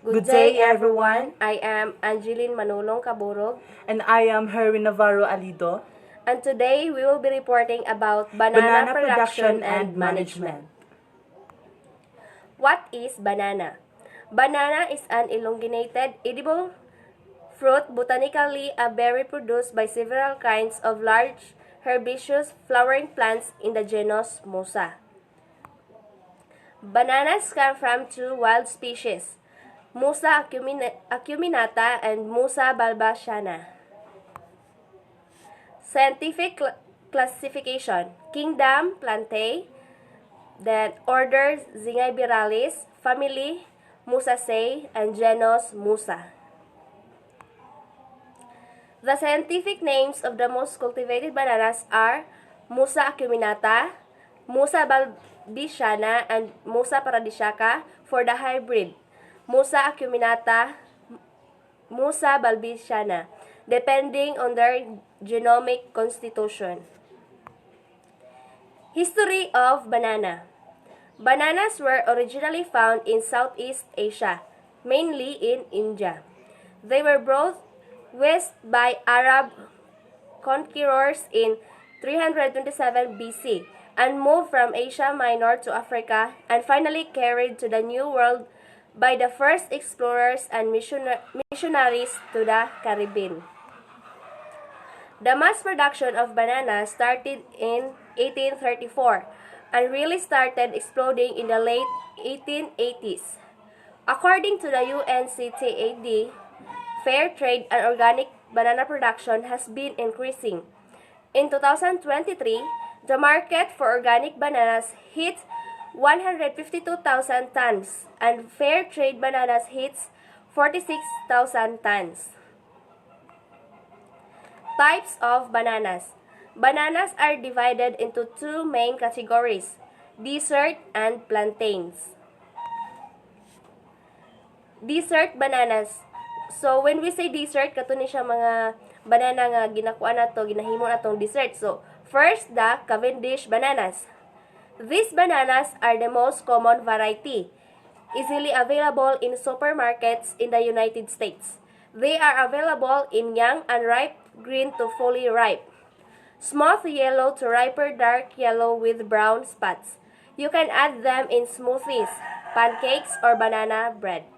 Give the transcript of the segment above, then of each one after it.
Good day, everyone. I am Angeline Manulong Caburog, And I am Herwin Navarro Alido. and today we will be reporting about banana production and management. What is banana? Banana is an elongated, edible fruit, botanically a berry produced by several kinds of large herbaceous flowering plants in the genus Musa. Bananas come from two wild species, Musa acuminata and Musa balbasiana. Scientific classification: Kingdom Plantae, then Order Zingiberalis, Family Musaceae, and Genus Musa. The scientific names of the most cultivated bananas are Musa acuminata, Musa balbisiana, and Musa paradisiaca for the hybrid, Musa acuminata, Musa balbisiana, depending on their genomic constitution. History of banana. Bananas were originally found in Southeast Asia, mainly in India. They were brought west by Arab conquerors in 327 BC and moved from Asia Minor to Africa and finally carried to the New World by the first explorers and missionaries to the Caribbean. The mass production of bananas started in 1834 and really started exploding in the late 1880s. According to the UNCTAD, fair trade and organic banana production has been increasing. In 2023, the market for organic bananas hit 152,000 tons and fair trade bananas hits 46,000 tons. Types of bananas. Bananas are divided into two main categories, dessert and plantains. Dessert bananas. So when we say dessert, kato ni siya mga banana nga ginakuha nato, ginahimo natong dessert. So first, the Cavendish bananas. These bananas are the most common variety, easily available in supermarkets in the United States. They are available in young and ripe, green to fully ripe, smooth yellow to riper dark yellow with brown spots. You can add them in smoothies, pancakes, or banana bread.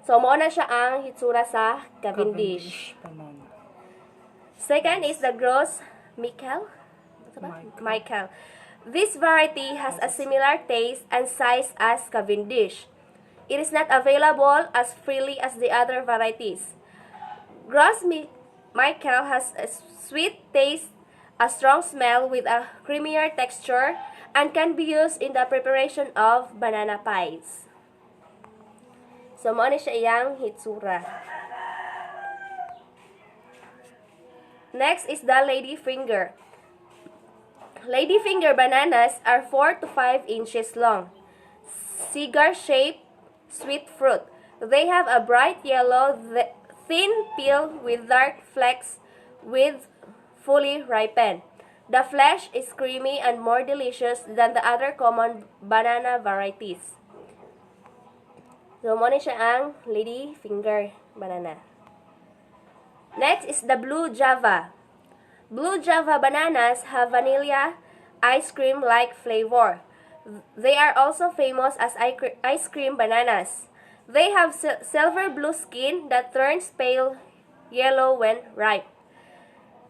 So, mo na siya ang hitsura sa Cavendish. Banana. Second is the Gros Michel. Michael. This variety has a similar taste and size as Cavendish. It is not available as freely as the other varieties. Gros Michel has a sweet taste, a strong smell with a creamier texture, and can be used in the preparation of banana pies. So, mo ni siya iyang hitsura. Next is the ladyfinger. Ladyfinger bananas are 4 to 5 inches long, cigar-shaped sweet fruit. They have a bright yellow, thin peel with dark flecks with fully ripened. The flesh is creamy and more delicious than the other common banana varieties. So, mo ni siya ang ladyfinger banana. Next is the Blue Java. Blue Java bananas have vanilla ice cream-like flavor. They are also famous as ice cream bananas. They have silver blue skin that turns pale yellow when ripe.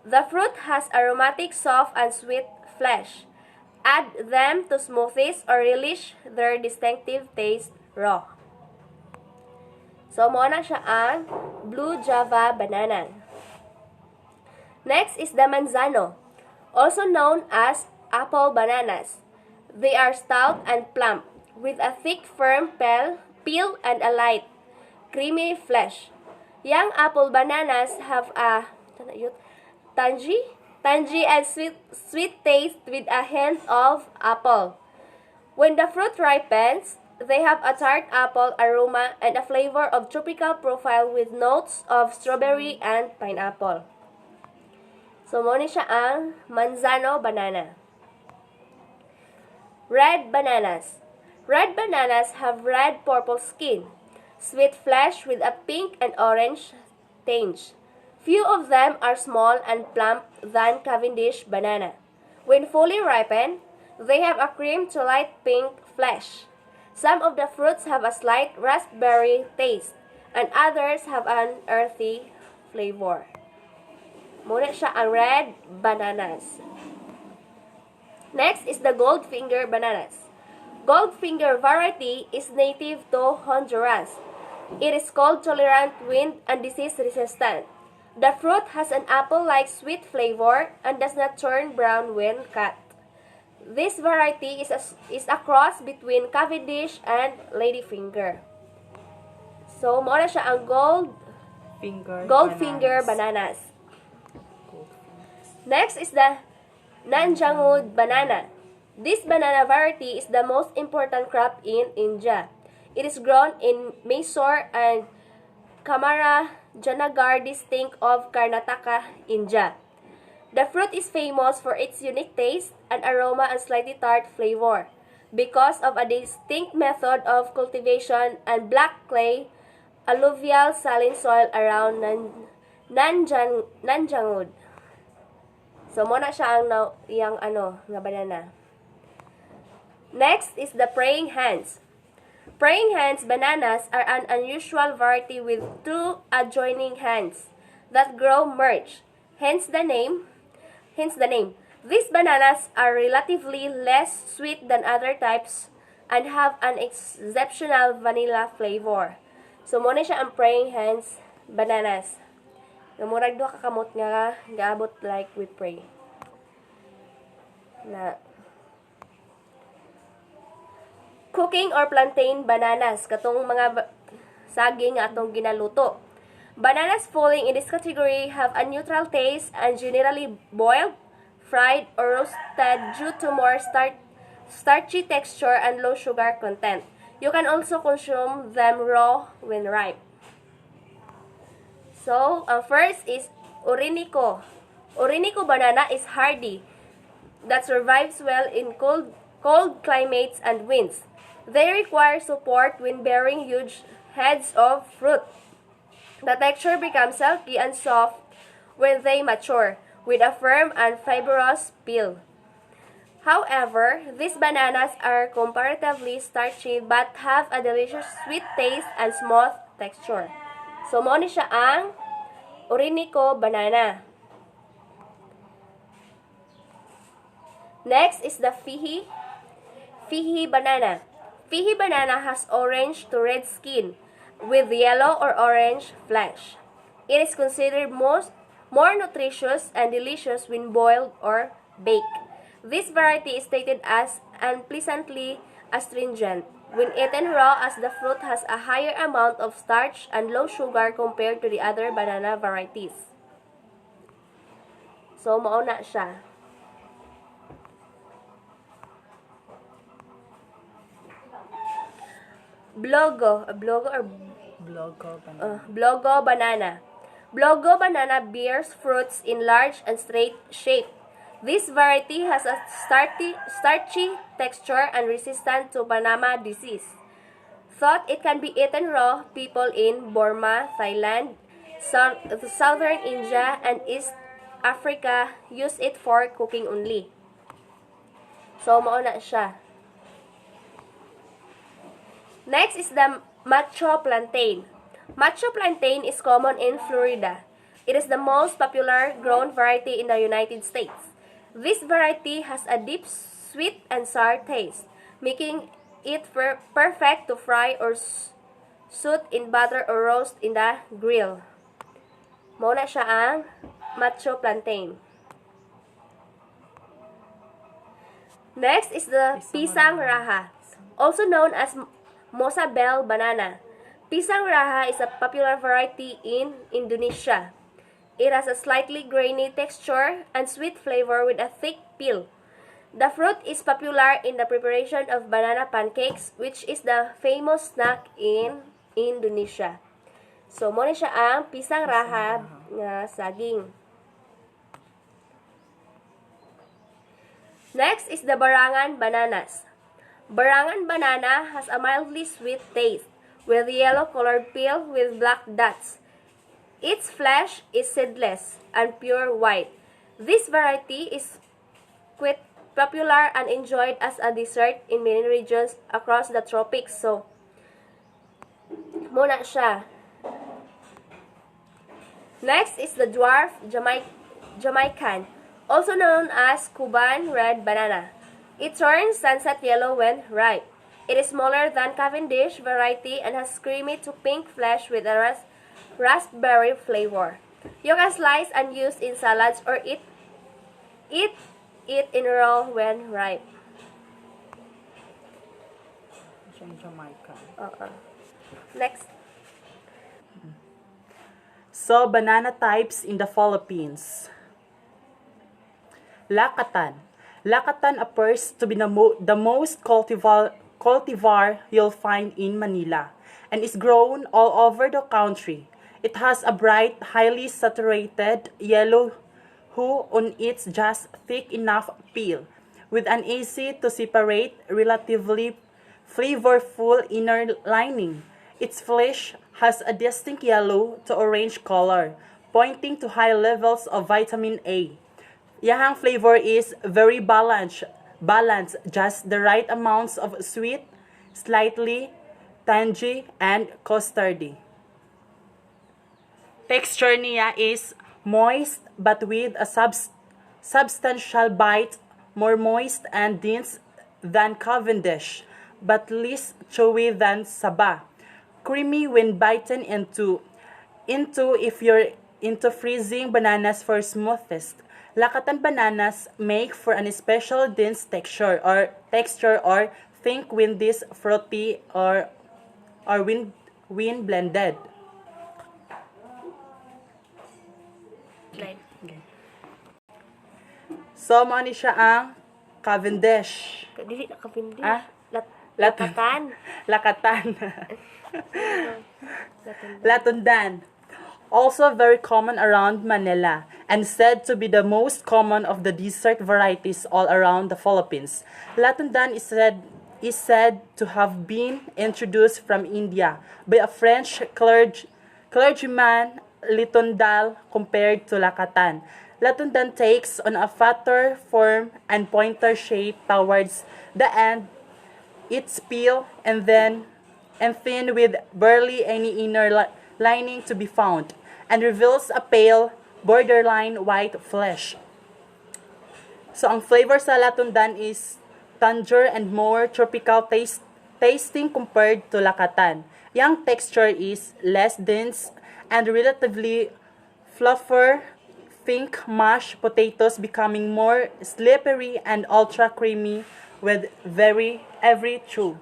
The fruit has aromatic, soft, and sweet flesh. Add them to smoothies or relish their distinctive taste raw. So, mo na siya ang Blue Java banana. Next is the Manzano, also known as apple bananas. They are stout and plump, with a thick, firm peel and a light, creamy flesh. Young apple bananas have a tangy and sweet taste with a hint of apple. When the fruit ripens, they have a tart apple aroma and a flavor of tropical profile with notes of strawberry and pineapple. So, mo ni siya ang Manzano banana. Red bananas. Red bananas have red-purple skin, sweet flesh with a pink and orange tinge. Few of them are small and plump than Cavendish banana. When fully ripened, they have a cream to light pink flesh. Some of the fruits have a slight raspberry taste, and others have an earthy flavor. Muna siya ang red bananas. Next is the Goldfinger bananas. Goldfinger variety is native to Honduras. It is cold tolerant, wind, and disease resistant. The fruit has an apple-like sweet flavor and does not turn brown when cut. This variety is a cross between Cavendish and Ladyfinger. So, muna siya ang Goldfinger bananas. Next is the Nanjangud banana. This banana variety is the most important crop in India. It is grown in Mysore and Kamarajanagar district of Karnataka, India. The fruit is famous for its unique taste and aroma and slightly tart flavor because of a distinct method of cultivation and black clay, alluvial saline soil around Nanjangud. So, muna siya ang nga banana. Next is the Praying Hands. Praying Hands bananas are an unusual variety with two adjoining hands that grow merged. Hence the name. These bananas are relatively less sweet than other types and have an exceptional vanilla flavor. So, muna siya ang Praying Hands bananas. Namurag duha ka kamot nga gaabot like we pray. Na cooking or plantain bananas, katong mga saging nga atong ginaluto. Bananas falling in this category have a neutral taste and generally boiled, fried, or roasted due to more starchy texture and low sugar content. You can also consume them raw when ripe. So, first is Orinoco. Orinoco banana is hardy that survives well in cold climates and winds. They require support when bearing huge heads of fruit. The texture becomes silky and soft when they mature, with a firm and fibrous peel. However, these bananas are comparatively starchy but have a delicious sweet taste and smooth texture. So, mo ni siya ang Orinoco banana. Next is the Fihi banana. Fihi banana has orange to red skin with yellow or orange flesh. It is considered more nutritious and delicious when boiled or baked. This variety is stated as unpleasantly astringent when eaten raw, as the fruit has a higher amount of starch and low sugar compared to the other banana varieties. So, mauna siya. Blogo banana. Blogo banana bears fruits in large and straight shape. This variety has a starchy texture and resistant to Panama disease. Thought it can be eaten raw, people in Burma, Thailand, southern India, and East Africa use it for cooking only. So, mauna siya. Next is the macho plantain. Macho plantain is common in Florida. It is the most popular grown variety in the United States. This variety has a deep, sweet, and sour taste, making it perfect to fry or saute in butter or roast in the grill. Muna siya ang macho plantain. Next is the pisang raha, also known as Mosabel banana. Pisang raha is a popular variety in Indonesia. It has a slightly grainy texture and sweet flavor with a thick peel. The fruit is popular in the preparation of banana pancakes, which is the famous snack in Indonesia. So, muna siya ang pisang raha nga saging. Next is the Barangan bananas. Barangan banana has a mildly sweet taste, with yellow-colored peel with black dots. Its flesh is seedless and pure white. This variety is quite popular and enjoyed as a dessert in many regions across the tropics. So, muna siya. Next is the dwarf Jamaican, also known as Cuban red banana. It turns sunset yellow when ripe. It is smaller than Cavendish variety and has creamy to pink flesh with a raspberry flavor. You can slice and use in salads or eat it in raw when ripe. Jamaica. Next. So, banana types in the Philippines. Lakatan. Lakatan appears to be the most cultivar you'll find in Manila and is grown all over the country. It has a bright, highly saturated yellow hue on its just thick enough peel, with an easy to separate, relatively flavorful inner lining. Its flesh has a distinct yellow to orange color, pointing to high levels of vitamin A. Yahang flavor is very balanced, just the right amounts of sweet, slightly tangy, and custardy. Texture niya is moist but with a substantial bite, more moist and dense than Cavendish, but less chewy than Saba. Creamy when bitten into if you're into freezing bananas for smoothest. Lakatan bananas make for an special dense texture or think when this fruity or when blended. Nine. Okay. So, mo ni siya ang Cavendish. Dili na Cavendish. Ah? Lakatan. Lakatan. Latundan. Also very common around Manila and said to be the most common of the dessert varieties all around the Philippines. Latundan is said to have been introduced from India by a French clergyman, Litondal, compared to Lakatan. Latundan takes on a fatter form and pointer shape towards the end. It's peel and thin with barely any inner lining to be found, and reveals a pale, borderline white flesh. So, ang flavor sa Latundan is tangier and more tropical tasting compared to Lakatan. Yung texture is less dense and relatively fluffier. Think mashed potatoes becoming more slippery and ultra creamy with every chew.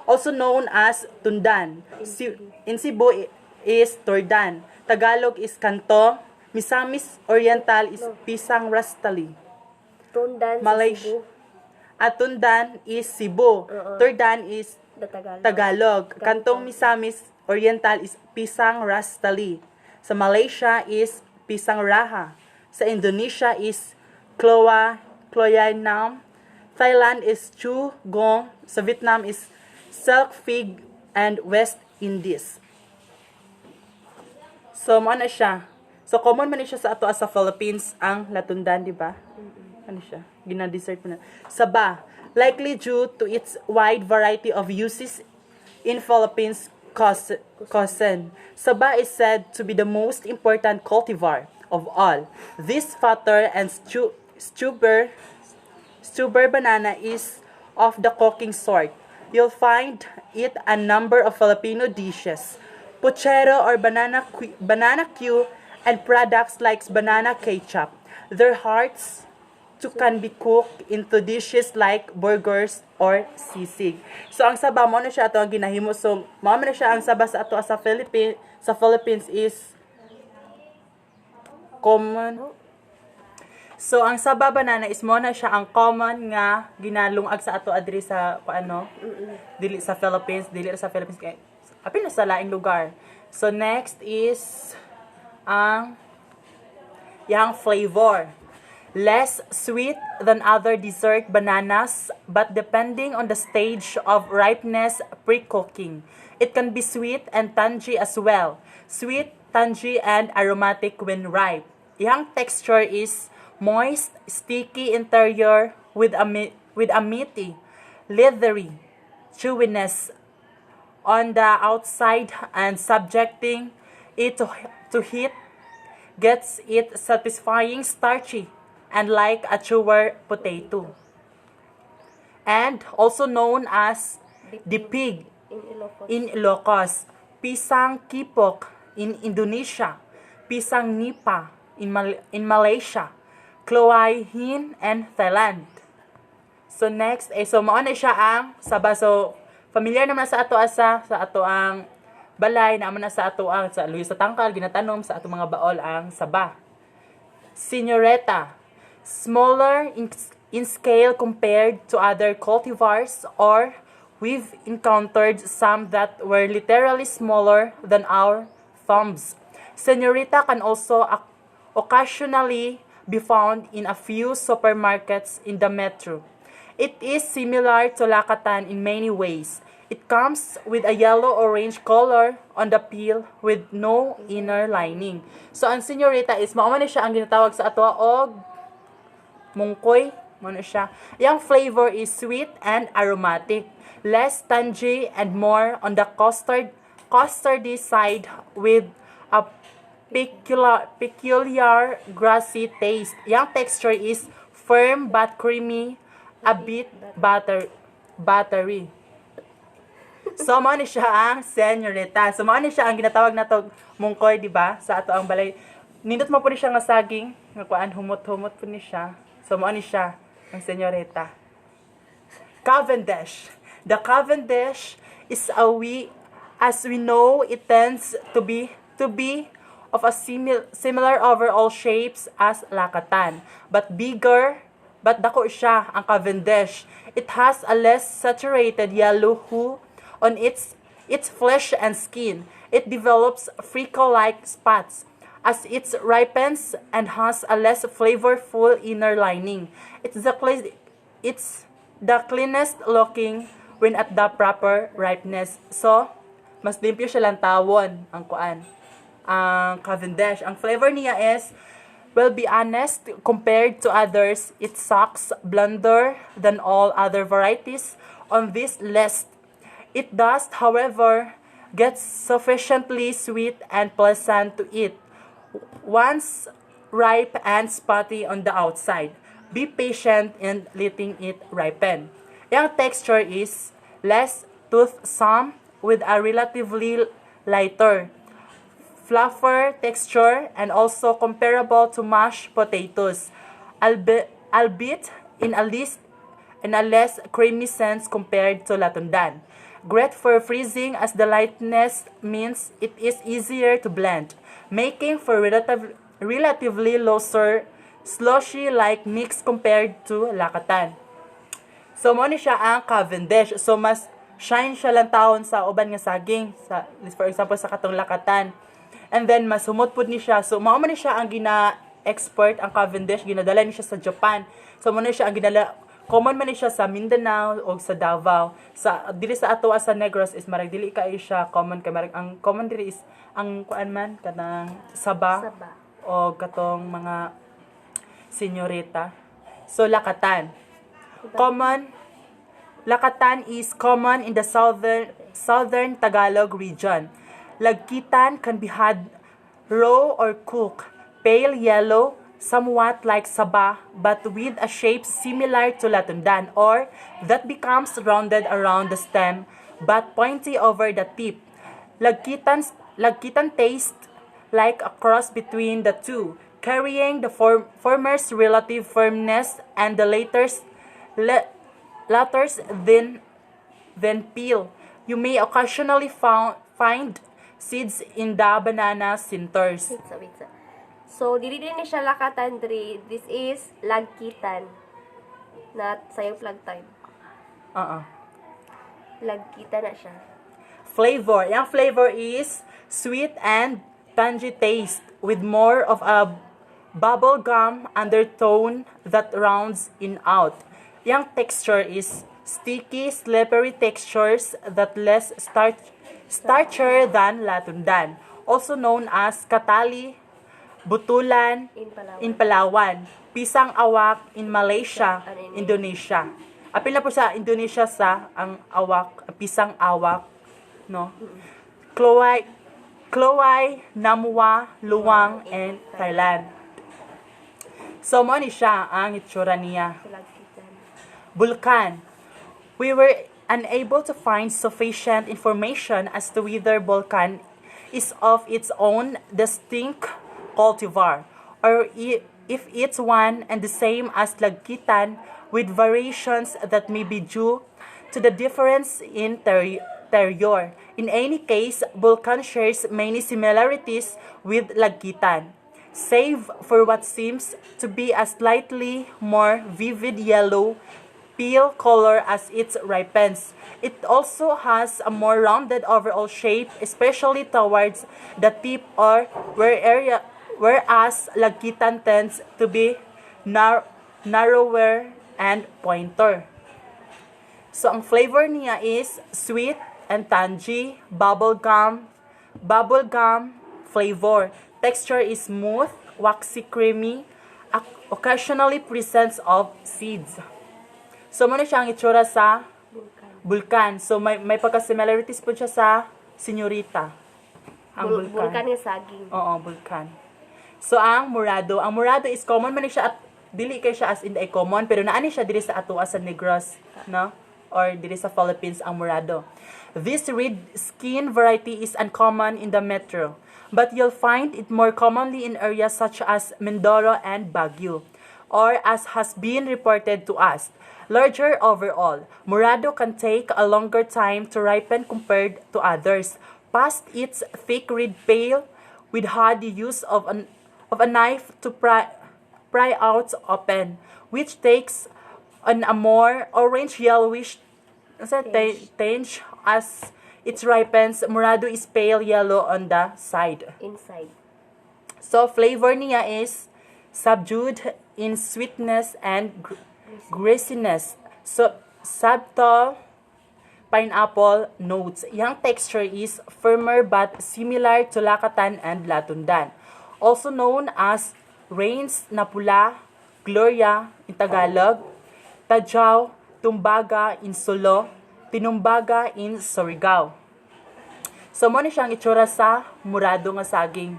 Also known as tundan. In Cebu is tordan. Tagalog is kanto. Misamis Oriental is pisang rastali. Tundan sa Malaysia. Cebu. At tundan is Cebu. Tordan is The Tagalog. Tagalog. Kantong Misamis Oriental is pisang rastali. Sa Malaysia is pisang raha. Sa Indonesia is kloya nam. Thailand is chu gong. Sa Vietnam is silk fig and West Indies. So, ano siya? So, common man siya sa ato sa Philippines ang latundan, di ba? Ano siya? Gina-dessert mo na. Saba, likely due to its wide variety of uses in Philippines cuisine. Saba is said to be the most important cultivar of all. This fatter and stuber banana is of the cooking sort. You'll find it a number of Filipino dishes. Puchero or banana Q and products like banana ketchup. Their hearts can be cooked into dishes like burgers or sisig. So ang saba mo na siya ato ang ginahimo. So mao na siya ang saba sa ato sa Philippines is common. So ang saba banana is mo na siya ang common nga ginalungag sa ato adri sa dili sa Philippines, kay apil na sa laing lugar. So next is ang yang flavor. Less sweet than other dessert bananas, but depending on the stage of ripeness pre-cooking. It can be sweet and tangy as well. Sweet, tangy, and aromatic when ripe. Iyang texture is moist, sticky interior with a meaty, leathery chewiness on the outside and subjecting it to heat gets it satisfying starchy and like a chewer potato. And also known as the pig In Ilocos. in Ilocos, pisang kipok in Indonesia, pisang nipa in Malaysia, kloai hin and Thailand. So next, so mao na siya ang saba. So familiar naman sa ato sa ato ang balay naman na sa ato ang sa luyo sa tangkal ginatanom sa ato mga baol ang saba. Signoretta, smaller in scale compared to other cultivars, or we've encountered some that were literally smaller than our thumbs. Senorita can also occasionally be found in a few supermarkets in the metro. It is similar to lakatan in many ways. It comes with a yellow-orange color on the peel with no inner lining. So, ang senorita is, mao man siya ang ginatawag sa ato og mungkoy. Mao siya. Yang flavor is sweet and aromatic, less tangy and more on the custardy side with a peculiar grassy taste. Yang texture is firm but creamy, a bit buttery. So, mao ni siya ang senorita. So, mao ni siya ang ginatawag nato mungkoy, di ba? Sa ato ang balay. Nindot mo po ni siya nga saging. Nga kuan, humot-humot po ni siya. So, mao ni siya ang senorita. Cavendish. The Cavendish is as we know, it tends to be of a similar overall shapes as lakatan, but bigger, but dako siya ang Cavendish. It has a less saturated yellow hue on its flesh and skin. It develops freckle-like spots as it ripens and has a less flavorful inner lining. It's the cleanest looking when at the proper ripeness. So, mas limpyo siya lang tawon ang kuan. Ang Cavendish. Ang flavor niya is, well, be honest, compared to others, it sucks blonder than all other varieties on this list. It does, however, get sufficiently sweet and pleasant to eat once ripe and spotty on the outside. Be patient in letting it ripen. Yung texture is less toothsome with a relatively lighter, fluffier texture and also comparable to mashed potatoes, albeit in a less creamy sense compared to latundan. Great for freezing as the lightness means it is easier to blend, making for relatively looser, slushy-like mix compared to lakatan. So, mo ni siya ang Cavendish. So, mas shine siya lang taon sa uban nga saging. For example, sa katong lakatan. And then, mas humot po ni siya. So, mao man ni siya ang gina-export ang Cavendish. Ginadala ni siya sa Japan. So, mo ni siya ang ginadala. Common man ni siya sa Mindanao o sa Davao. Dili sa ato sa Negros is marag dili kay siya common kay marag ang common diri is ang kuan man kanang saba o katong mga senyorita. So lakatan. Lakatan is common in the southern Tagalog region. Lagkitan can be had raw or cooked, pale yellow, somewhat like saba, but with a shape similar to latundan, or that becomes rounded around the stem, but pointy over the tip. Lagkitan taste like a cross between the two, carrying the former's relative firmness and the latter's then peel. You may occasionally find seeds in the banana centers. Wait. So, dili din ni siya lakatan diri. This is lagkitan. Not sayop lag time. Lagkitan na siya. Flavor. Yung flavor is sweet and tangy taste with more of a bubble gum undertone that rounds in out. Yung texture is sticky, slippery textures that less starcher than latundan, also known as katali, butulan in Palawan, pisang awak in Malaysia, Indonesia. Apil na po sa Indonesia sa ang awak, pisang awak, no? Klowai, Namwa, Luwang, and Thailand. So, mo ni siya ang itsura niya. Bulkan. We were unable to find sufficient information as to whether Bulkan is of its own distinct cultivar, or if it's one and the same as Lagkitan, with variations that may be due to the difference in terroir. In any case, Bulkan shares many similarities with Lagkitan, save for what seems to be a slightly more vivid yellow peel color as it ripens. It also has a more rounded overall shape, especially towards the tip or whereas Lagkitan tends to be narrower and pointer. So, ang flavor niya is sweet and tangy, bubblegum flavor. Texture is smooth, waxy, creamy, occasionally presence of seeds. So, muna siya ang itsura sa Bulkan. So, may pagka-similarities po siya sa Senyorita. Ang Bulkan yung saging. Oo, Bulkan. So, ang Murado. Ang Murado is common man siya at dili kay siya as in the common, pero naani siya diri sa atua sa Negros, no? Or diri sa Philippines ang Murado. This red skin variety is uncommon in the metro, but you'll find it more commonly in areas such as Mindoro and Baguio, or as has been reported to us, larger overall. Murado can take a longer time to ripen compared to others. Past its thick red pale, with had the use of a knife to pry out open, which takes on a more orange-yellowish tinge as it ripens. Murado is pale yellow on the side. Inside. So, flavor niya is subdued in sweetness and greasiness. So, subtle pineapple notes. Yung texture is firmer but similar to Lakatan and Latundan. Also known as Rains na Pula, Gloria in Tagalog, Tajao, Tumbaga in Solo, Tinumbaga in Surigao. So, mo ni siyang itsura sa Murado nga saging.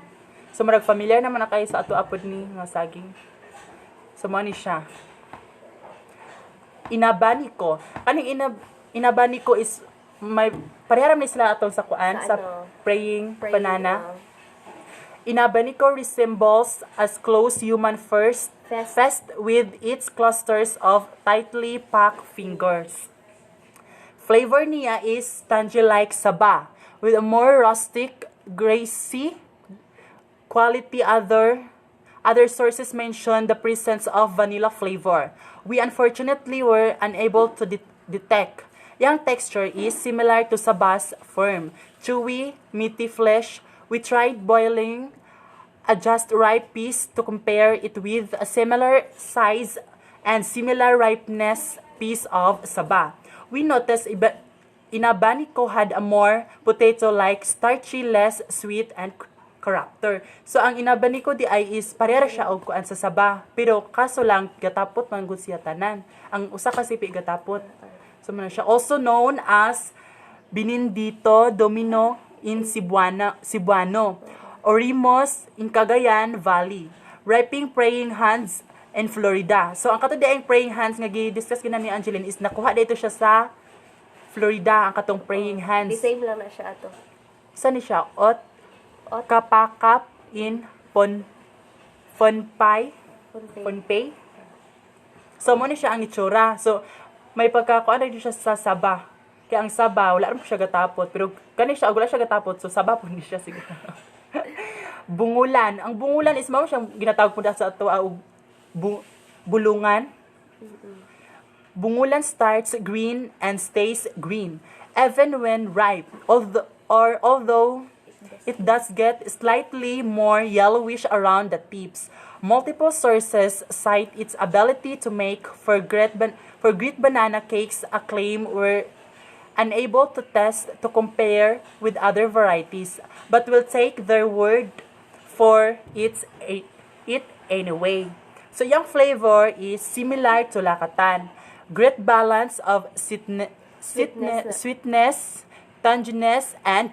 So, marag familiar naman na kayo sa ato apod ni nga saging. So, mo ni siya. Inabaniko. Kaning inabaniko is may pareharam ni sila atong sa kuan sa praying banana. Inabaniko resembles as close human fest with its clusters of tightly packed fingers. Flavor niya is tangy-like saba with a more rustic, grassy quality. Other sources mention the presence of vanilla flavor. We unfortunately were unable to detect. Yung texture is similar to saba's firm, chewy, meaty flesh. We tried boiling a just ripe piece to compare it with a similar size and similar ripeness piece of saba. We noticed Inabaniko had a more potato-like, starchy, less sweet, and character. So, ang inabaniko di ay is parehara siya og kuan sa saba. Pero kaso lang, gatapot man gud siya tanan. Ang usa kasi gatapot. So, man siya. Also known as Binindito Domino in Cebuano, Orimos in Cagayan Valley, Ripening Praying Hands in Florida. So, ang katong ang praying hands nga gi-discuss gina ni Angeline is nakuha dito siya sa Florida, ang katong praying hands. The same lang na siya ato. Saan ni siya? Kapakap in Ponpay. So, mo ni siya ang itsura. So, may pagkakuan na siya sa saba. Kaya ang saba, wala rin po siya gatapot. Pero kani siya, wala siya gatapot. So, saba po ni siya siguro. Bungulan. Ang bungulan is mao siyang ginatawag po sa ato bulungan. Bungulan starts green and stays green even when ripe. Although it does get slightly more yellowish around the tips. Multiple sources cite its ability to make for great banana cakes, a claim we're unable to test to compare with other varieties, but will take their word for it anyway. So yung flavor is similar to lakatan. Great balance of sweetness, tanginess, and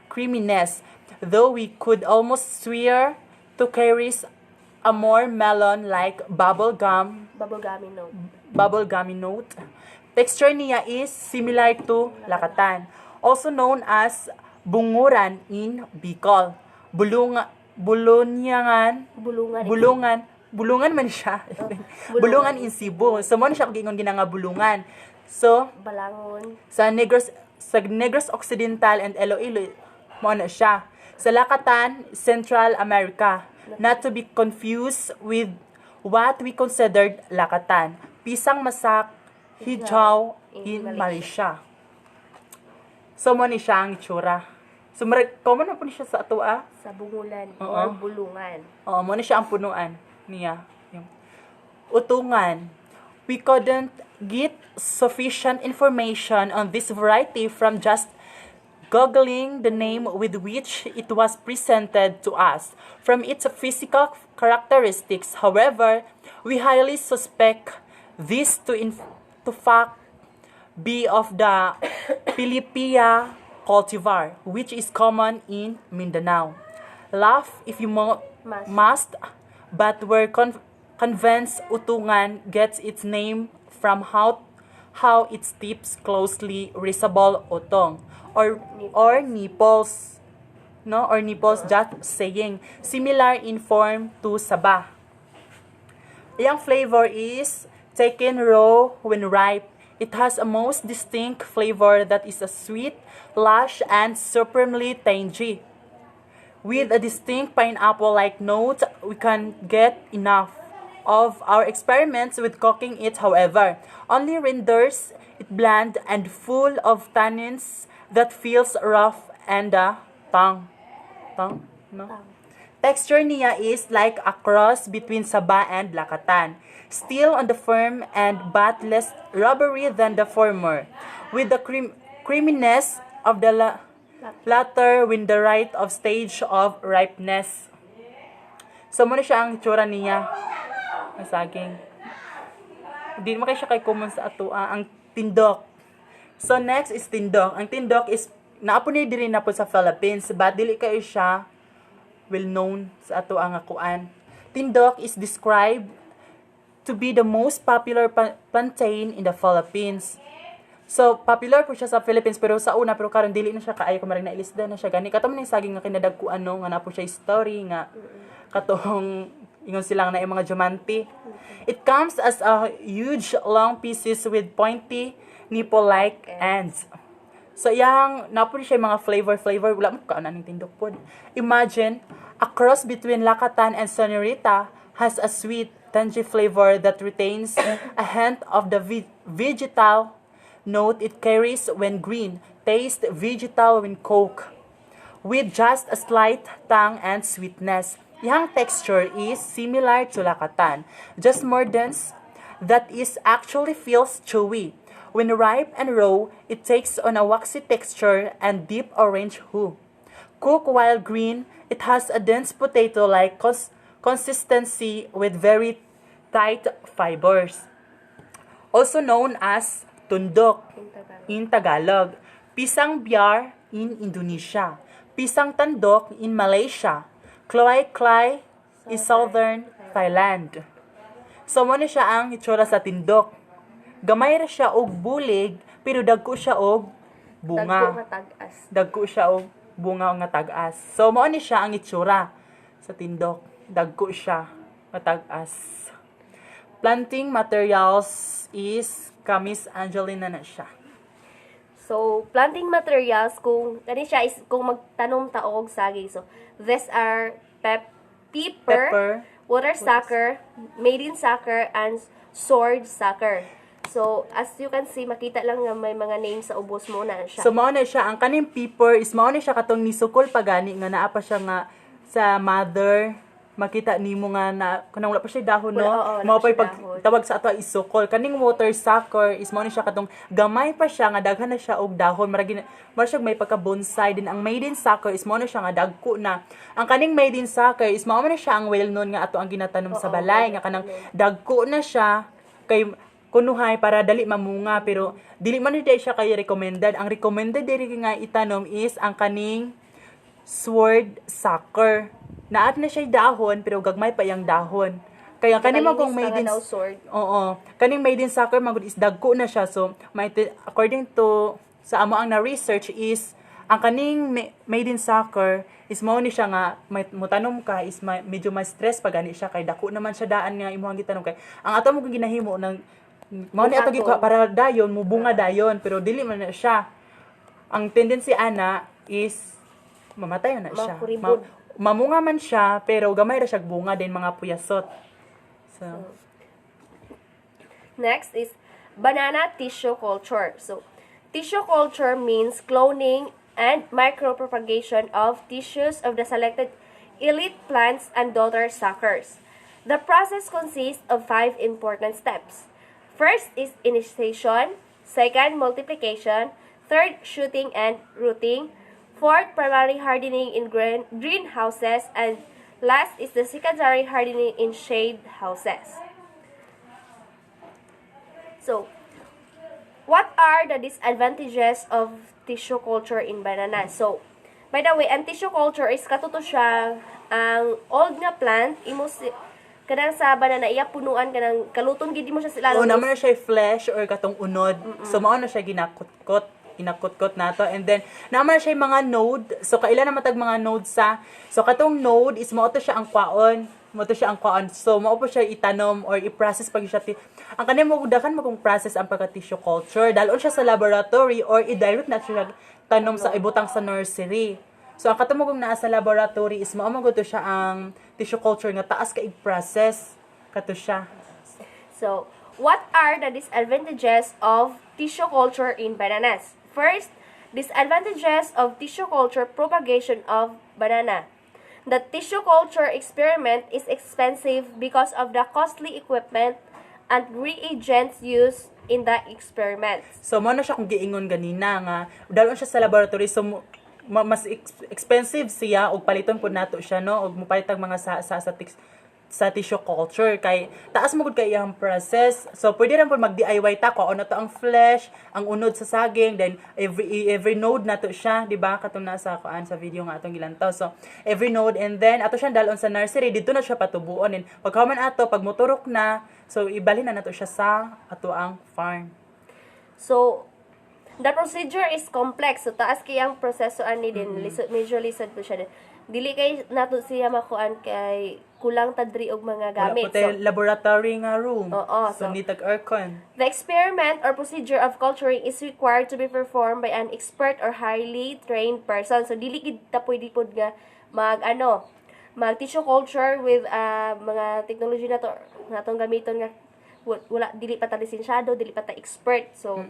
creaminess. Though we could almost swear to carries a more melon-like bubblegummy note. Texture niya is similar to lakatan, also known as bunguran in Bicol. Bulungan man siya. Bulungan in Cebu. So mo siya gingon ginanga bulungan. So Balangon. sa Negros Occidental and Iloilo mo na siya. Sa Lakatan, Central America, not to be confused with what we considered Lakatan, Pisang Masak, Hijau in Malaysia. So mo ni siya ang itsura. So common na po siya sa atua. Sa bungulan or bulungan. Oo, mo ni siya ang punuan niya. Yung utungan. We couldn't get sufficient information on this variety from just googling the name with which it was presented to us. From its physical characteristics, however, we highly suspect this to fact be of the Pilipia cultivar, which is common in Mindanao. Laugh if you must, but we're convinced utungan gets its name from how its tips closely resemble utong or nipples, just saying, similar in form to saba. Yung flavor is taken raw when ripe. It has a most distinct flavor that is a sweet, lush, and supremely tangy. With a distinct pineapple-like note, we can get enough of our experiments with cooking it, however, only renders it bland and full of tannins that feels rough and tongue. Texture niya is like a cross between saba and lakatan, still on the firm and but less rubbery than the former, with the creaminess of the latter when the right of stage of ripeness. So muna siya ang itsura niya. Ang saging. Hindi naman kayo siya kay common sa atua. Ang tindok. So next is tindok. Ang tindok is naapunay din na po sa Philippines, but dili kayo siya well known sa atua nga kuan. Tindok is described to be the most popular plantain in the Philippines. So, popular po siya sa Philippines pero sa una, pero karon dili na siya kaayo kung maring nailisda na siya gani. Katong ning saging nga kinadagkuan no, nga na po siya story nga katong ingon silang na yung mga diamante. It comes as a huge long pieces with pointy nipple-like ends. So, yang na po siya mga flavor, wala mo kaon ning tindok po. Imagine, a cross between lakatan and sonorita has a sweet, tangy flavor that retains a hint of the vegetal note it carries when green, taste vegetal when cooked, with just a slight tang and sweetness. Yang texture is similar to lakatan, just more dense, that is actually feels chewy. When ripe and raw, it takes on a waxy texture and deep orange hue. Cooked while green, it has a dense potato-like consistency with very tight fibers. Also known as tundok in Tagalog, pisang biar in Indonesia, pisang tandok in Malaysia, kloy in southern Thailand. So mo na siya ang itsura sa tindok. Gamay ra siya og bulig pero dagko siya og bunga. Dagko siya og bunga nga tag-as. So mo ni siya ang itsura sa tindok. Dagko siya nga tag-as. Planting materials is Kamis Angelina na siya. So, planting materials, kung magtanom ta og saging. So, these are pepper, water sucker, maiden sucker, and sword sucker. So, as you can see, makita lang nga may mga names sa ubos mo na siya. So, mao na siya. Ang kaning pepper is mao na siya katong nisukol pagani nga naa pa siya nga sa mother makita nimo nga na kanang wala pa siya dahon no, Wala, oo, wala mao pa pa'y siya pag dahon. tawag sa ato isukol kaning water sucker is mao ni siya katong gamay pa siya nga daghan na siya og dahon maragi mara siya may pagka bonsai din ang maiden sucker is mao na siya nga dagko na ang kaning maiden sucker is mao na siya ang well known nga ato ang ginatanom sa balay nga kanang dagko na siya kay kunuhay para dali mamunga pero dili man ni siya kay recommended ang recommended diri nga itanom is ang kaning sword sucker. Naat na siya dahon pero gagmay pa yang dahon. Kaya kaning magong maiden sword. Oo. Kaning maiden sucker magud is dagko na siya. So according to sa amo ang na research is ang kaning maiden sucker is mao ni siya nga mutanom ka is medyo may stress pag ani siya kay dako naman siya daan nga imong gitanom kay ang ato mo ginahimo ng mao ni ato gikuha para dayon mubunga dayon pero dili man na siya. Ang tendency ana is mamatay na siya. Mamunga man siya, pero gamay ra siya bunga din mga puyasot. So, next is banana tissue culture. So, tissue culture means cloning and micropropagation of tissues of the selected elite plants and daughter suckers. The process consists of 5 important steps. First is initiation, second, multiplication, third, shooting and rooting, fourth, primary hardening in greenhouses, and last is the secondary hardening in shade houses. So, what are the disadvantages of tissue culture in bananas? So, by the way, ang tissue culture is katuto siya ang old nga plant, kanang sa banana iya punuan kanang kaluton gid mo siya sila. naman na siya flesh or katong unod. So, mao na siya inakot-kot nato and then naman siya mga node so kaila na matag mga node sa so katong node is mao to siya ang kwaon so mao po siya itanom or i-process pag siya ang kanang magdakan magong process ang pagka tissue culture dalon siya sa laboratory or i-direct na siya tanom sa ibutang sa nursery so ang katumugong naa sa laboratory is mao to siya ang tissue culture nga taas ka i-process kato siya. So what are the disadvantages of tissue culture in bananas? First, disadvantages of tissue culture propagation of banana. The tissue culture experiment is expensive because of the costly equipment and reagents used in the experiment. So, mo na siya kung giingon ganina nga, dalon siya sa laboratory, so mas expensive siya, og paliton po nato siya, no? Og mupalitag mga sa tissue culture kay taas mo gud kay iyang process so pwede ra pud mag DIY ta ko ano to ang flesh ang unod sa saging then every node nato siya di ba katong nasa kuan sa video nga atong gilantaw so every node and then ato siya dalon sa nursery dito na siya patubuon and pagkahuman ato pag moturok na so ibalhin na nato siya sa ato ang farm. So the procedure is complex so taas kay ang proseso ani din medyo lisod po siya din. Dili kay nato siya makuan kay kulang tadri og mga gamit. Wala po laboratory nga room. So nitag aircon. The experiment or procedure of culturing is required to be performed by an expert or highly trained person. So dili gid ta pwede pod nga mag tissue culture with mga technology natong gamiton nga wala dili pa ta lisensyado, dili pa ta expert. So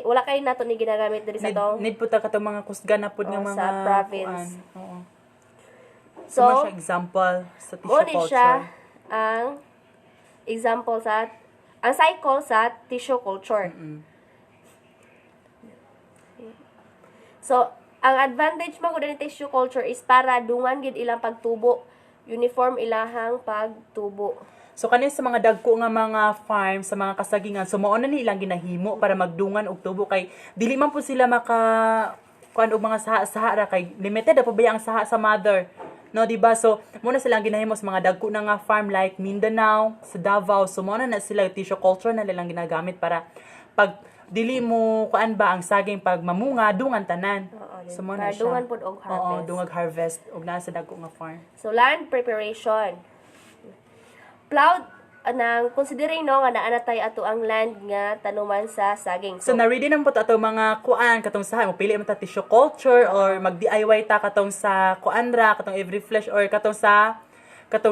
wala kay nato ni ginagamit diri sa tong need po ta katong mga kusgan na pud nga mga sa province. Oo. So, siya example sa tissue culture. Siya ang example ang cycle sa tissue culture. So, ang advantage mo gud ni tissue culture is para dungan gid ilang pagtubo, uniform ilahang pagtubo. So kanin sa mga dagko nga mga farm sa mga kasagingan, so mao na ni ilang ginahimo para magdungan og tubo kay dili man po sila maka kuan og mga saha ra kay limited pa ba ang saha sa mother. No, diba? So, muna silang ginahimo sa mga dagko na nga farm like Mindanao, sa Davao. So, muna na sila tissue culture na nilang ginagamit para pag dili mo kuan ba ang saging pag mamunga dungan tanan. So, muna siya. Dungan pud og harvest. Oo, dungag harvest og naa sa dagko nga farm. So, land preparation. Plowed nang considering no nga naa na tay ato ang land nga tanuman sa saging. So na-ready na po ato mga kuan katong sa mo pili man ta tissue culture or mag-DIY ta katong sa kuanra, katong every flesh or katong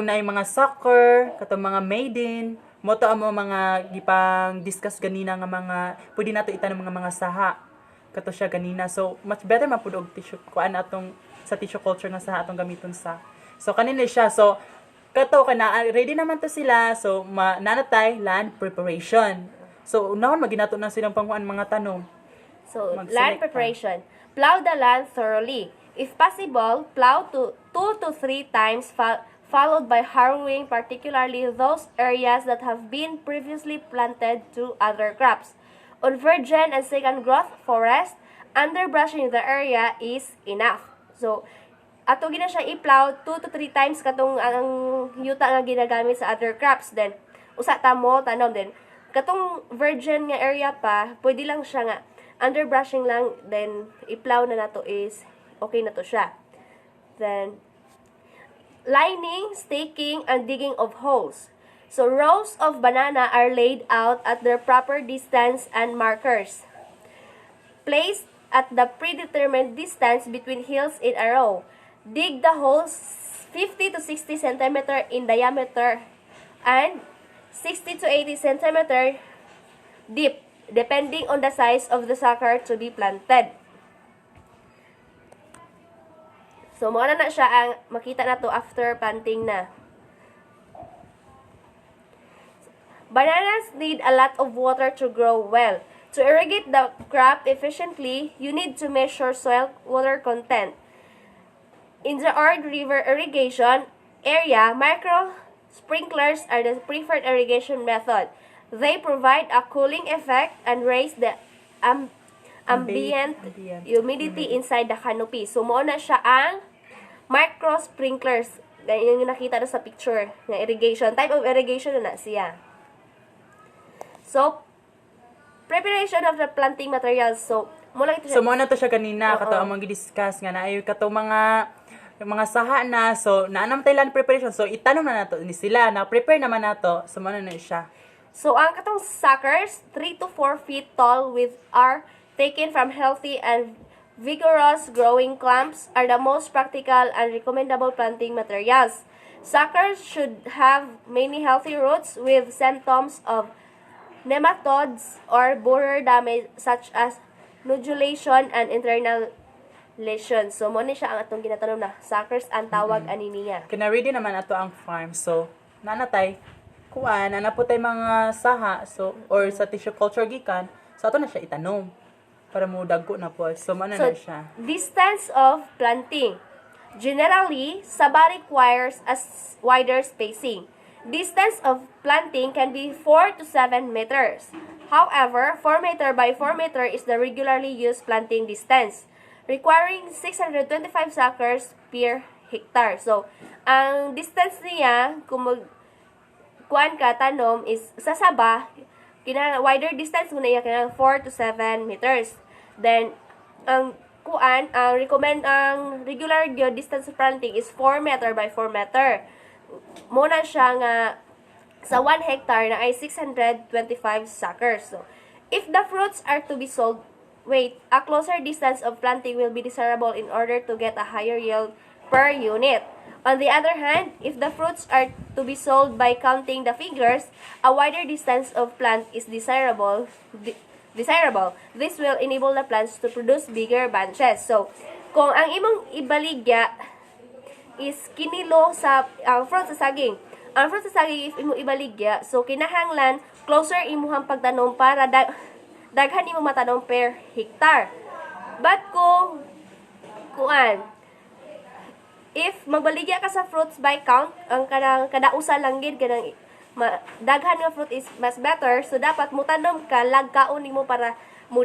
naay mga sucker, katong mga maiden, mo to amo mga gipang discuss ganina nga mga pwede nato itanom mga saha. Kato siya ganina. So much better man pud og tissue kuan atong sa tissue culture nga saha atong gamiton sa. So kanina siya so kato kana ready naman to sila. So nanatay land preparation. So unahon maginato na silang pangkuan mga tanong. So, Mag-select land ka. preparation. Plow the land thoroughly. If possible, plow 2 to 3 times followed by harrowing, particularly those areas that have been previously planted to other crops. On virgin and second growth forest, underbrushing the area is enough. So, ato gina siya i-plow 2 to 3 times katong ang yuta nga ginagamit sa other crops. Then, usa ta mo tanom din. Katong virgin nga area pa, pwede lang siya nga underbrushing lang, then i-plow na nato is okay na to siya. Then, lining, staking, and digging of holes. So, rows of banana are laid out at their proper distance and markers, placed at the predetermined distance between hills in a row. Dig the holes 50 to 60 cm in diameter and 60 to 80 cm deep, depending on the size of the sucker to be planted. So, muna na siya ang makita na to after planting na. Bananas need a lot of water to grow well. To irrigate the crop efficiently, you need to measure soil water content. In the Ord River irrigation area, micro sprinklers are the preferred irrigation method. They provide a cooling effect and raise the ambient humidity inside the canopy. So, mo na siya ang micro sprinklers. Yung nakita na sa picture ng irrigation. Type of irrigation na siya. So, preparation of the planting materials. So, mula ito siya. So mo na to siya kanina kato ang discuss nga na ay kato mga saha na. So naanam tayo land preparation. So itanong na nato ni sila na prepare naman nato. So mo na siya. So, ang katong suckers, 3 to 4 feet tall are taken from healthy and vigorous growing clumps are the most practical and recommendable planting materials. Suckers should have many healthy roots with symptoms of nematodes or borer damage such as nodulation and internal lesions. So, mo ni siya ang atong ginatanong na suckers ang tawag ani niya. Kina ready naman ato ang farm. So nanatay kuan ana po tay mga saha so or sa tissue culture gikan. So ato na siya itanom para mo dagko na po. So mo na siya. Distance of planting. Generally, saba requires a wider spacing. Distance of planting can be 4 to 7 meters. However, 4 meter by 4 meter is the regularly used planting distance, requiring 625 suckers per hectare. So, ang distance niya, kung kuan ka tanom is sa saba, wider distance muna iya kinahanglan 4 to 7 meters. Then ang regular distance of planting is 4 meter by 4 meter. Muna siya nga sa 1 hectare na ay 625 suckers. So, if the fruits are to be sold, a closer distance of planting will be desirable in order to get a higher yield per unit. On the other hand, if the fruits are to be sold by counting the figures, a wider distance of plant is desirable. This will enable the plants to produce bigger bunches. So, kung ang imong ibaligya is kinilo sa fruit sa saging, ang fruit sa saging if imong ibaligya, so kinahanglan closer imuhang pagtanom para daghan imong matanom per hectare. But kung if magbaligya ka sa fruits by count, ang kada usa lang gid kanang daghan nga fruit is mas better, so dapat mo tanom ka lagkaon nimo para mo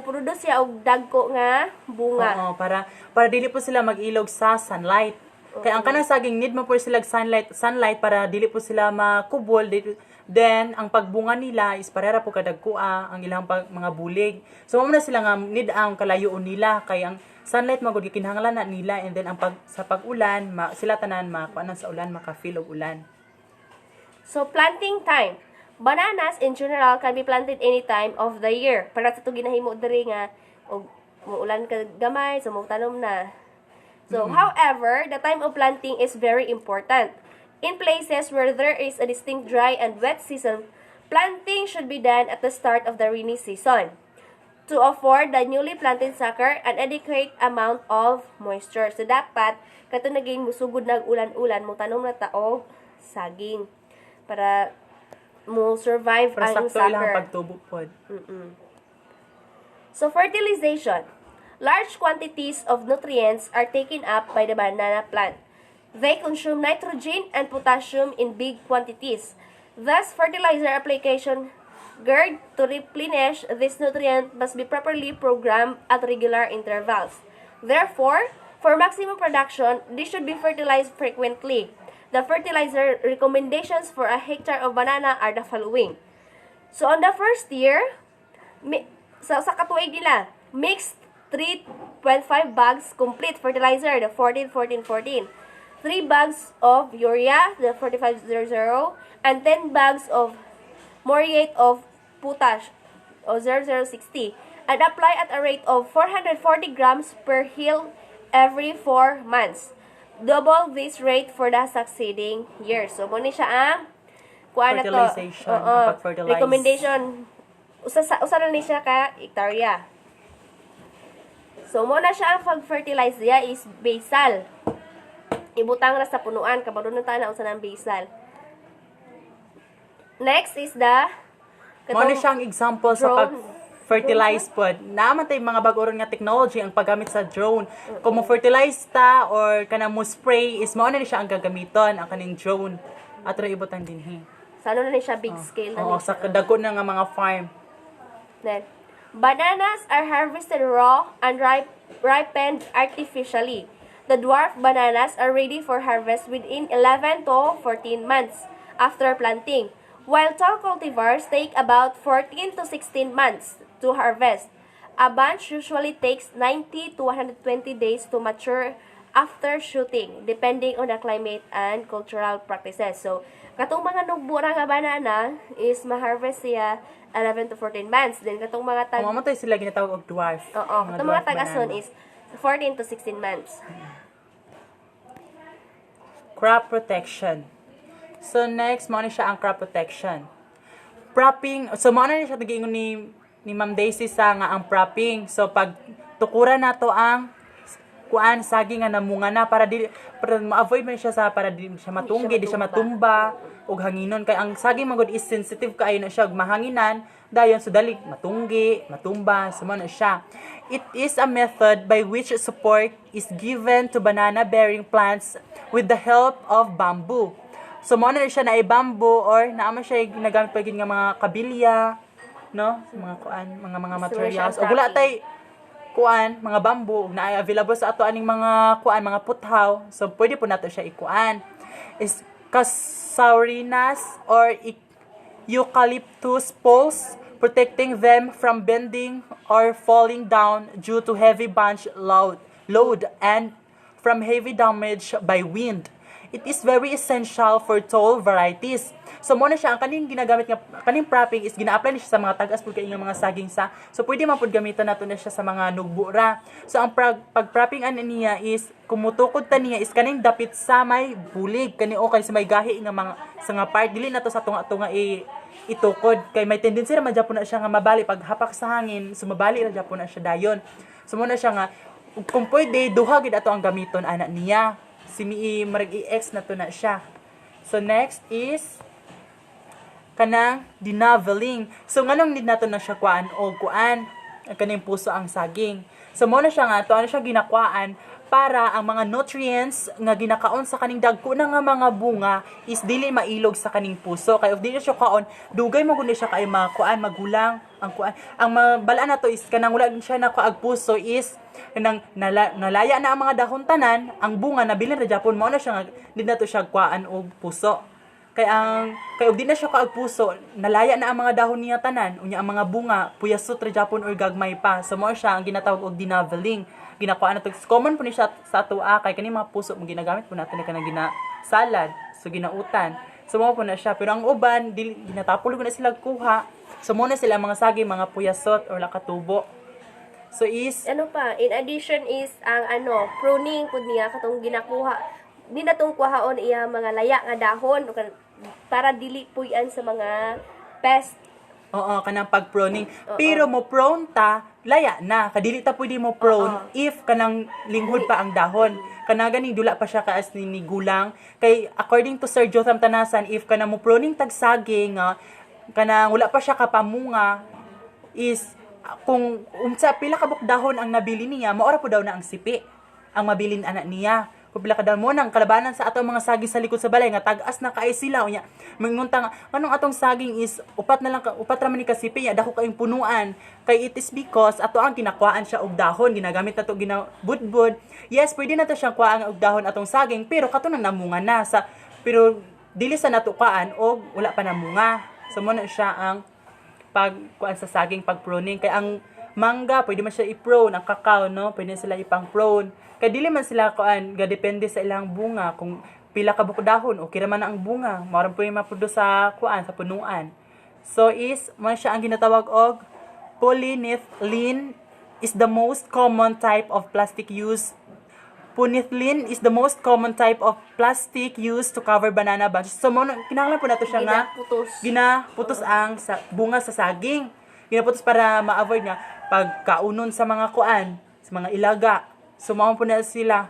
produce siya og dagko nga bunga. Oo, para dili po sila mag-ilog sa sunlight. Kaya ang kanang saging need mo po sila sunlight para dili po sila makubol. Then ang pagbunga nila is parera po kadagkua ang ilang mga bulig. So mo na sila nga need ang kalayoon nila kay ang sunlight magud gikinahanglan na nila, and then ang sa pag-ulan sila tanan makuanan sa ulan, maka-feel og ulan. So planting time. Bananas in general can be planted any time of the year. Para sa to ginahimo diri nga og muulan ka gamay, so mo tanom na. So however, the time of planting is very important. In places where there is a distinct dry and wet season, planting should be done at the start of the rainy season. to afford the newly planted sucker an adequate amount of moisture. So, dapat, kato naging musugod na ulan-ulan, mo tanom na taog saging para mo survive Para ang sakto ilang sucker. pagtubo pod. So, fertilization. Large quantities of nutrients are taken up by the banana plant. They consume nitrogen and potassium in big quantities. Thus, fertilizer application geared to replenish this nutrient must be properly programmed at regular intervals. Therefore, for maximum production, they should be fertilized frequently. The fertilizer recommendations for a hectare of banana are the following. So, on the first year, sa katuig nila, mix 3.5 bags complete fertilizer, the 14-14-14. 3 bags of urea, the 4500, and 10 bags of muriate of potash, o 0060, and apply at a rate of 440 grams per hill every 4 months. Double this rate for the succeeding year. So, muna siya ang kuha na to. Fertilization, ang pag-fertilize. Recommendation. Usa na ni siya ka hektarya. So, muna siya ang pag-fertilize niya is basal. Ibutang na sa punuan. Kabalo na tayo na usa ng basal. Next is the Mao na siyang example sa drone. pag-fertilize pod. Naman tay mga bag-oron nga technology ang paggamit sa drone. Kung mo fertilize ta or kana mo spray is mao na siya ang gagamiton ang kaning drone. At ra ibutan dinhi. Sa ano na ni siya, big scale na Oo, ni sa siya. dago na nga mga farm. Then, bananas are harvested raw and ripened artificially. The dwarf bananas are ready for harvest within 11 to 14 months after planting, while tall cultivars take about 14 to 16 months to harvest. A bunch usually takes 90 to 120 days to mature after shooting, depending on the climate and cultural practices. So, katong mga nugbura nga banana is ma-harvest siya 11 to 14 months. Then, katong mga tag... Mamatay sila ginatawag og dwarf. Oo, katong mga dwarf tag-ason banana. is 14 to 16 months. Crop protection. So next, mao na siya ang crop protection. Propping, so mao na siya nagiingon ni Ma'am Daisy sa nga ang propping. So pag tukuran nato ang kuan saging nga namunga na para ma-avoid man siya sa para di siya matunggi, di siya matumba og hanginon kay ang saging magud is sensitive kaayo na siya og mahanginan dayon so dali matunggi, matumba, so na siya. It is a method by which support is given to banana bearing plants with the help of bamboo. So mo na siya na bamboo or naama siya ginagamit pa gid nga mga kabilya, no? Mga kuan, mga materials. O wala tay kuan, mga bamboo na ay available sa ato aning mga kuan, mga puthaw. So pwede po nato siya ikuan. Is Casuarinas or eucalyptus poles, protecting them from bending or falling down due to heavy branch load and from heavy damage by wind. It is very essential for tall varieties. So mo na siya ang kaning ginagamit nga kaning propping is gina-apply ni siya sa mga tagas pud kay nga mga saging sa. So pwede man pud gamiton nato na siya sa mga nugbo ra. So ang pag-propping an niya is kumutukod ta niya is kaning dapit sa may bulig kani o kay sa may gahi nga mga sa nga part dili nato sa tunga-tunga itukod kay may tendency ra man gyapon na siya nga mabali pag hapak sa hangin, so mabali ra gyapon na siya dayon. So mo na siya nga kung pwede duha gid ato ang gamiton ana niya. Si marag i-X na to na siya. So next is kanang dinaveling. So nganong need nato na siya kuan o kuan kaning puso ang saging. So mo na siya nga to ano siya ginakuan para ang mga nutrients nga ginakaon sa kaning dagko na nga mga bunga is dili mailog sa kaning puso. Kay of dili siya kaon, dugay mo gud siya kay mga kuan magulang ang kuan. Ang balaan nato is kanang wala siya na kaag puso is nang nalaya na ang mga dahon tanan, ang bunga nabilin ra Japon mo na siya nga di na to siya kuan og puso. Kay og di na siya kaag puso, nalaya na ang mga dahon niya tanan, unya ang mga bunga puyasot ra Japon or gagmay pa. So mo siya ang ginatawag og dinaveling. Ginakuha na to. Common po ni siya sa atua kay kani mga puso mo ginagamit po natin kanang gina-salad, so ginautan. So mo po na siya pero ang uban dili ginatapol ko na sila kuha. So mo na sila mga saging, mga puyasot or lakatubo. So is Ano pa, in addition is ang pruning pud niya katong ginakuha. Di na tong kuhaon iya mga laya nga dahon para dili puy-an sa mga pest. oo kanang pag-pruning. Pero mo prone ta laya na kadili ta pwede mo prone if kanang linghod pa ang dahon kana ganing dula pa siya kaas ni gulang kay according to Sir Jotham Tanasan if kana mo proning tagsaging nga kanang wala pa siya kapamunga is kung unsa pila ka dahon ang nabili niya maora po daw na ang sipi ang mabilin anak niya kung pila ka daw mo nang kalabanan sa atong mga saging sa likod sa balay nga tag-as na kaay sila unya mangunta nga anong atong saging is upat ra man ni kasipi ya dako kaayong punuan kay it is because ato ang kinakuhaan siya og dahon ginagamit nato ginabudbud yes pwede na to siyang kuhaan og dahon atong saging pero kato nang namunga na sa pero dili sa natukaan og wala pa namunga so mo na siya ang pagkuan sa saging pag pruning kay ang mangga pwede man siya i-prune ang cacao no pwede sila ipang prune kay dili man sila kuan ga depende sa ilang bunga kung pila ka buko dahon okay ra man ang bunga mao ra pwede maproduce sa kuan sa punuan so is man siya ang ginatawag og polyethylene is the most common type of plastic used Polyethylene is the most common type of plastic used to cover banana bunches. So, kinahanglan po nato siya nga ginaputos ang bunga sa saging. Ginaputos para ma-avoid nga pagkaunon sa mga kuan, sa mga ilaga. So, mao po na sila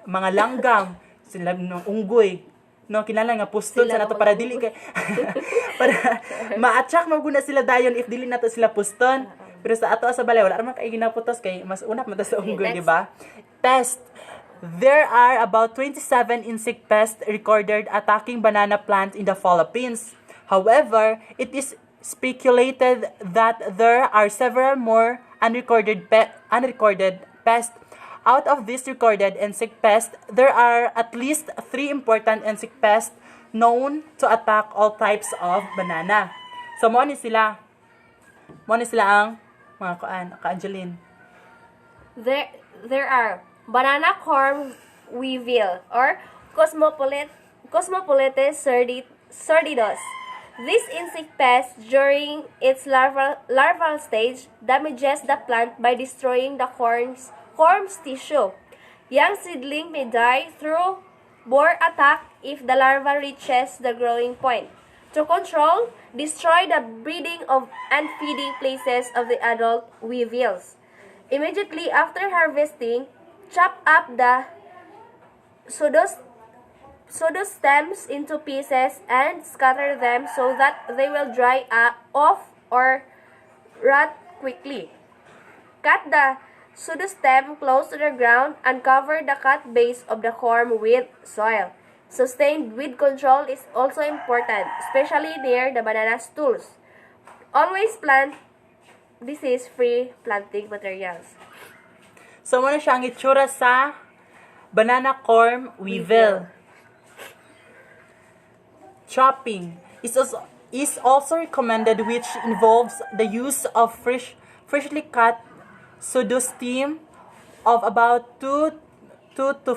mga langgam, sila ng unggoy. No, kinahanglan nga puston sa nato para dili kay para ma-attract maguna sila dayon if dili nato sila puston. Pero sa ato sa balay wala ra man kay ginaputos kay mas una man ta sa unggoy, di ba? Pest. There are about 27 insect pests recorded attacking banana plants in the Philippines. However, it is speculated that there are several more unrecorded pests. Out of these recorded insect pests, there are at least 3 important insect pests known to attack all types of banana. So, mo ni sila ang mga ka-Angeline. There are banana corn weevil or Cosmopolites sordidus. This insect pest during its larval stage damages the plant by destroying the corm's tissue. Young seedling may die through borer attack if the larva reaches the growing point. To control, destroy the breeding of and feeding places of the adult weevils. Immediately after harvesting, chop up the pseudostems into pieces and scatter them so that they will dry off or rot quickly. Cut the pseudostem close to the ground and cover the cut base of the corm with soil. Sustained weed control is also important, especially near the banana stools. Always plant disease-free planting materials. So, muna siya ang itsura sa banana corm weevil. Chopping is also recommended, which involves the use of freshly cut pseudostem of about 2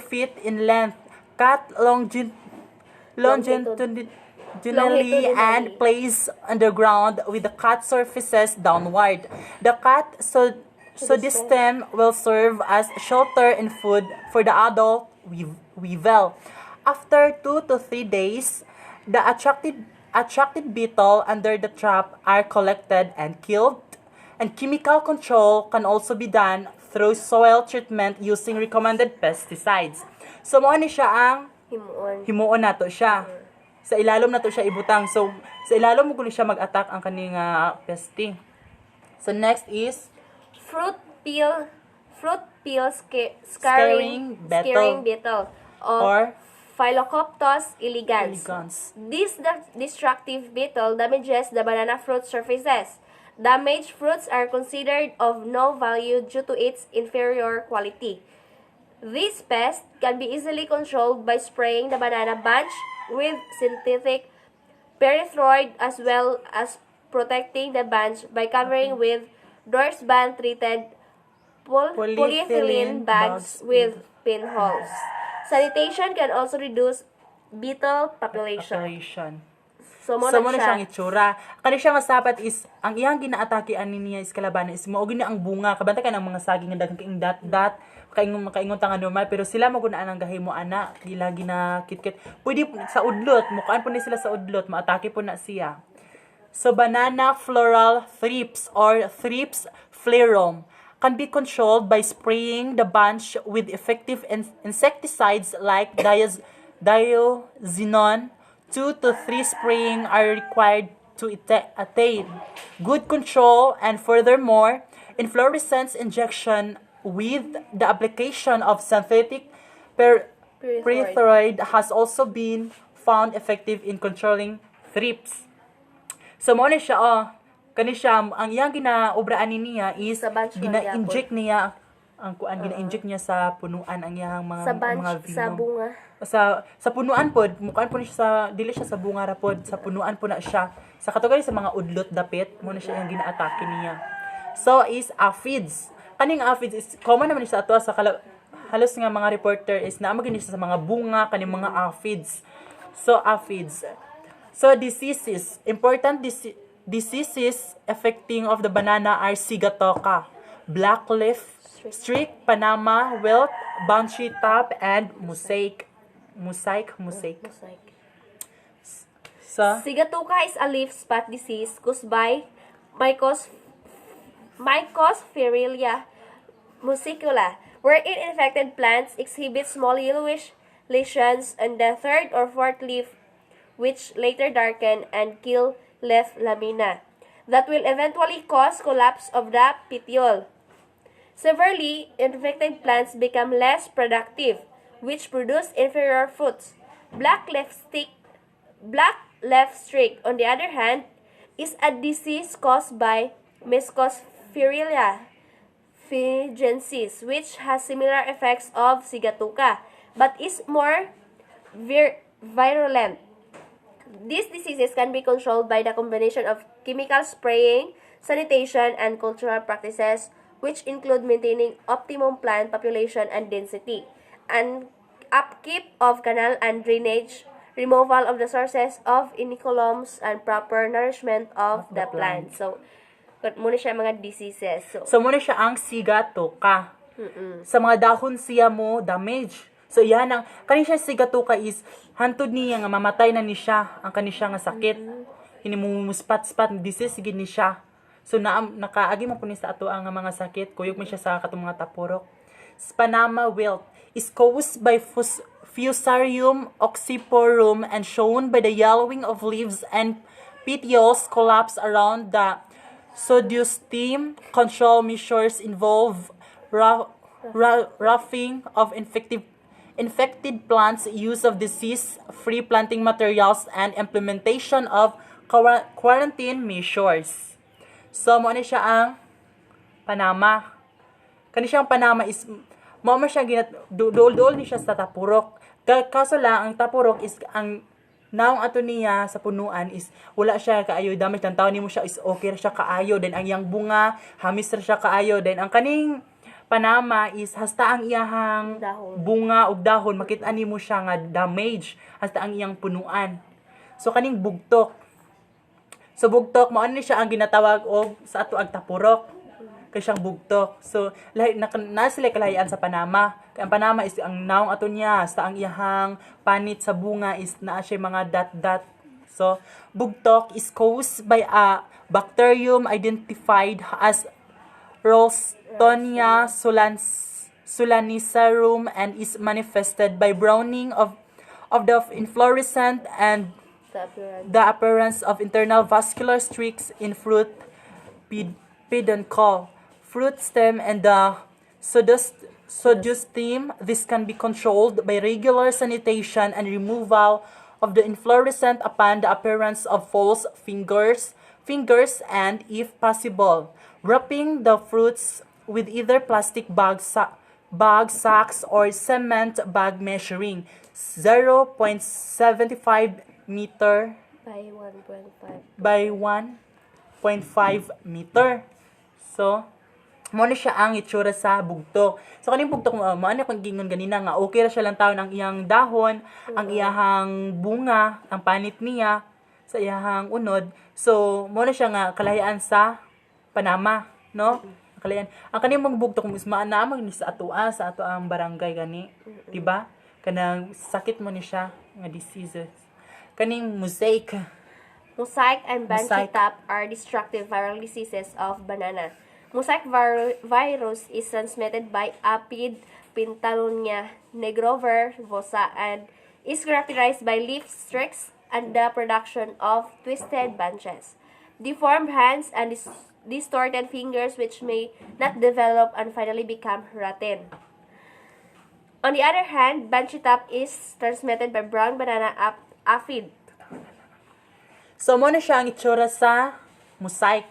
feet in length, cut longitudinally and placed underground with the cut surfaces downward. The cut pseudostem will serve as shelter and food for the adult weevil. After 2 to 3 days, the attracted beetle under the trap are collected and killed, and chemical control can also be done through soil treatment using recommended pesticides. So, mo ni siya ang himuon nato siya. Sa ilalom nato siya ibutang. So, sa ilalom mo siya mag-attack ang kaning pesti. So, next is fruit peel scaring beetle or Phyllocophtos elegans. This destructive beetle damages the banana fruit surfaces. Damaged fruits are considered of no value due to its inferior quality. This pest can be easily controlled by spraying the banana bunch with synthetic pyrethroid as well as protecting the bunch by covering with Dorsban treated polyethylene bags with pinholes. Sanitation can also reduce beetle population. So mo na siyang itsura. Kani siya masapat is ang iyang ginaatake ani niya is kalabanan is mao gini ang bunga kabanta ka ng mga saging nga daghang kaing dat kaingon ta nga normal pero sila magunaan ang gahimo ana dila ginakit-kit. Pwede sa udlot mukaan po ni sila sa udlot maatake po na siya. So banana floral thrips or thrips Flareum can be controlled by spraying the bunch with effective insecticides like diazinon. 2 to 3 spraying are required to attain good control, and furthermore, inflorescence injection with the application of synthetic pyrethroid has also been found effective in controlling thrips. So mo ni siya kani siya ang iyang ginaobraan niya is Sa bunch man gina-inject niya ang kuan gina-inject niya sa punuan ang iyang mga Sa bunch, mga sa venom. bunga. Sa punuan pod mukaan po ni siya sa dili siya sa bunga ra pod, sa punuan po na siya. Sa katugari sa mga udlot dapit mo na siya yung gina-atake niya. So is aphids. Kaning aphids is common naman sa ato sa halos nga mga reporter is naamo gini siya sa mga bunga kaning mga aphids. So aphids. So diseases, important diseases affecting of the banana are sigatoka, black leaf streak, Panama wilt, bouncy top, and mosaic. So Sigatoka is a leaf spot disease caused by Mycospherilia muscicula, wherein infected plants exhibit small yellowish lesions on the third or fourth leaf, which later darken and kill leaf lamina, that will eventually cause collapse of the petiole. Severely infected plants become less productive, which produce inferior fruits. Black leaf streak, on the other hand, is a disease caused by Mycospherilia figensis, which has similar effects of sigatoka, but is more virulent. These diseases can be controlled by the combination of chemical spraying, sanitation, and cultural practices, which include maintaining optimum plant population and density, and upkeep of canal and drainage, removal of the sources of inoculums, and proper nourishment of the plant. So, muna siya mga diseases. So muna siya ang sigatoka. Sa mga dahon siya mo damage. So yan ang kani siya sigatoka is hantod niya nga mamatay na ni siya ang kani siya nga sakit. Hinimumuspat-spat disease gid ni siya. So nakaagi mo po ni sa ato ang mga sakit, kuyog man siya sa katong mga tapurok. Panama wilt is caused by Fusarium oxyporum and shown by the yellowing of leaves and petioles collapse around the Sodium control measures involve roughing of infected plants, use of disease-free planting materials, and implementation of quarantine measures. So, mo siya ang Panama. Kani siyang Panama is mo siya dool ni siya sa tapurok. Kaso lang ang tapurok is ang naong ato niya sa punuan is wala siya kaayo damage ng taon nimo siya is okay ra siya kaayo, then ang iyang bunga hamis ra siya kaayo, then ang kaning Panama is hasta ang iyahang bunga ug dahon makit-an nimo siya nga damage hasta ang iyang punuan. So kaning bugtok, so bugtok mao ni siya ang ginatawag og sa ato ag tapurok kay siyang bugtok. So lahi na sila kalahian sa Panama. Kay ang Panama is ang naong ato niya sa ang iyahang panit sa bunga is naa siya mga dot. So bugtok is caused by a bacterium identified as Ralstonia solanisarum and is manifested by browning of the inflorescence and the appearance of internal vascular streaks in fruit peduncle, fruit stem, and the pseudostem. This can be controlled by regular sanitation and removal of the inflorescence upon the appearance of false fingers, and, if possible, wrapping the fruits with either plastic bag sacks or cement bag measuring 0.75 meter by 1.5 meter. So, mo na siya ang itsura sa bugtok. So, kaning bugtok mo ano kung gingon ganina nga, okay ra siya lang taon ang iyang dahon, ang iyahang bunga, ang panit niya, sa iyahang unod. So, mo na siya nga kalahian sa Panama, no? Kalahian. Ang kaning mga bugtok mo is maanamag ni sa ato ang barangay gani, di ba? Kanang sakit mo ni siya nga diseases. Kaning mosaic and banshee top are destructive viral diseases of banana. Mosaic virus is transmitted by Apid Pintalonia nigroverbosa and is characterized by leaf streaks and the production of twisted branches, deformed hands, and distorted fingers which may not develop and finally become rotten. On the other hand, banshee-top is transmitted by brown banana aphid. So, mo na siya ang itsura sa mosaic.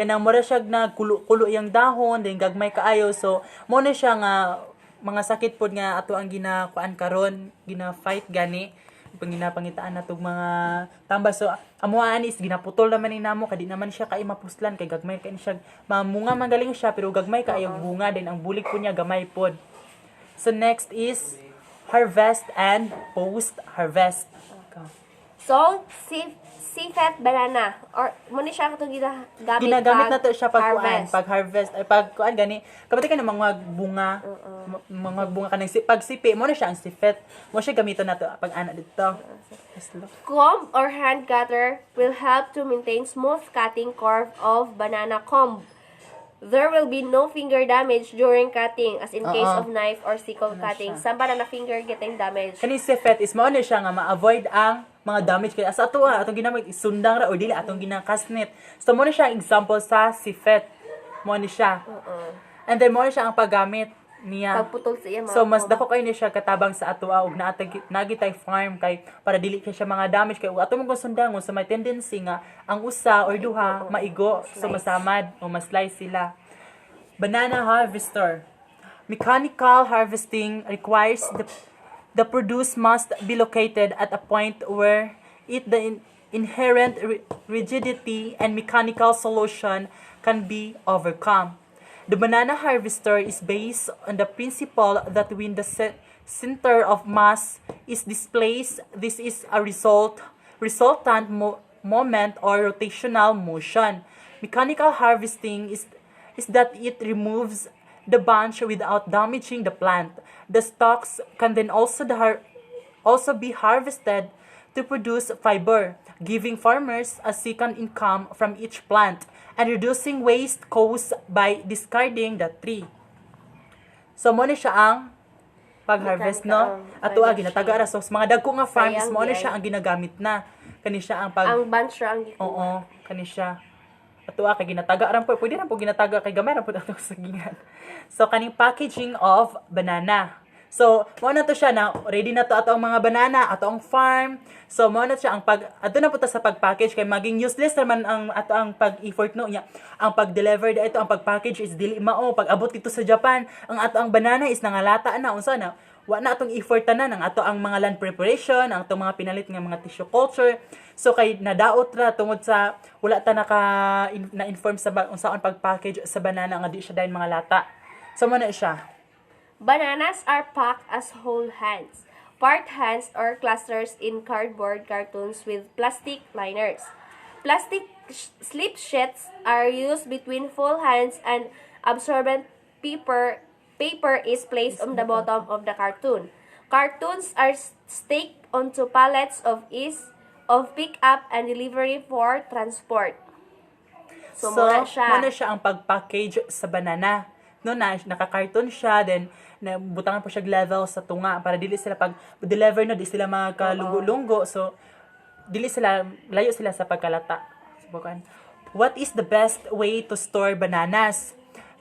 Kanang mura siya na kulo-kulo yung dahon, then gagmay kaayo. So, mo na siya nga mga sakit pod nga ato ang ginakuan karon, gina-fight gani. Panginapangitaan na tog mga tambal. So, amuan is ginaputol naman ni namo, kadi naman siya kay mapuslan, kay gagmay kay siya. Mamunga man galing siya, pero gagmay kaayo bunga, then ang bulik po niya gamay pod. So, next is harvest and post-harvest. So, sifet banana or muna siya katong ginagamit na to siya pag harvest ay pag kuan gani kapati ka na mga bunga kanang pag sipi mo na siya ang sifet mo siya gamiton na to pag ana dito. Comb or hand cutter will help to maintain smooth cutting curve of banana comb. There will be no finger damage during cutting as in case of knife or sickle cutting. Some banana finger getting damaged. Kani sifet is mo na siya nga ma-avoid ang mga damage kaya sa ato atong ginamit isundang ra o dili atong ginakasnet. So mo na siya example sa sifet. Mo ni siya. And then mo na siya ang paggamit niya. Pagputol sa iya mga. So mas dako kay ni siya katabang sa ato og nagitay farm kay para dili kay siya mga damage kay ato mo sundang sa may tendency nga ang usa or duha maigo so masamad o ma-slice sila. Banana harvester. Mechanical harvesting requires the produce must be located at a point where the inherent rigidity and mechanical solution can be overcome. The banana harvester is based on the principle that when the center of mass is displaced, this is a resultant moment or rotational motion. Mechanical harvesting is that it removes the bunch without damaging the plant. The stalks can then also be harvested to produce fiber, giving farmers a second income from each plant and reducing waste caused by discarding the tree. So mo ni siya ang pag-harvest no. Ato ginataga ra so mga dagko nga farms mo ni siya ang ginagamit na. Kani siya ang ang bunch ra ang gikuha. Oo, kani siya. Ato kay ginataga ran po, pwede ra po ginataga kay gamay ra po ato sa gingan. So kaning packaging of banana. So mo na to siya na ready na to ato ang mga banana, ato ang farm. So mo na siya ang adto na po ta sa pag-package kay maging useless naman ang ato ang pag-effort no nya. Ang pag-deliver dito ang pag-package is dili mao pag abot dito sa Japan, ang ato ang banana is nangalata na unsa na wa na atong effort tanan ang ato ang mga land preparation, ang atong mga pinalit nga mga tissue culture. So kay nadaot ra tungod sa wala ta na-inform sa unsaon pag-package sa banana nga di siya dayon mga lata. So mo na siya. Bananas are packed as whole hands, part hands or clusters in cardboard cartons with plastic liners. Plastic slip sheets are used between full hands and absorbent paper is placed on the bottom of the cartoon. Cartoons are staked onto pallets of ease of pick-up and delivery for transport. So muna siya ang pag-package sa banana. No, naka-carton siya, then butangan po siya level sa tunga para dili sila pag-deliver no, di sila magkalunggo-lunggo. So, layo sila sa pagkalata. Subukan. What is the best way to store bananas?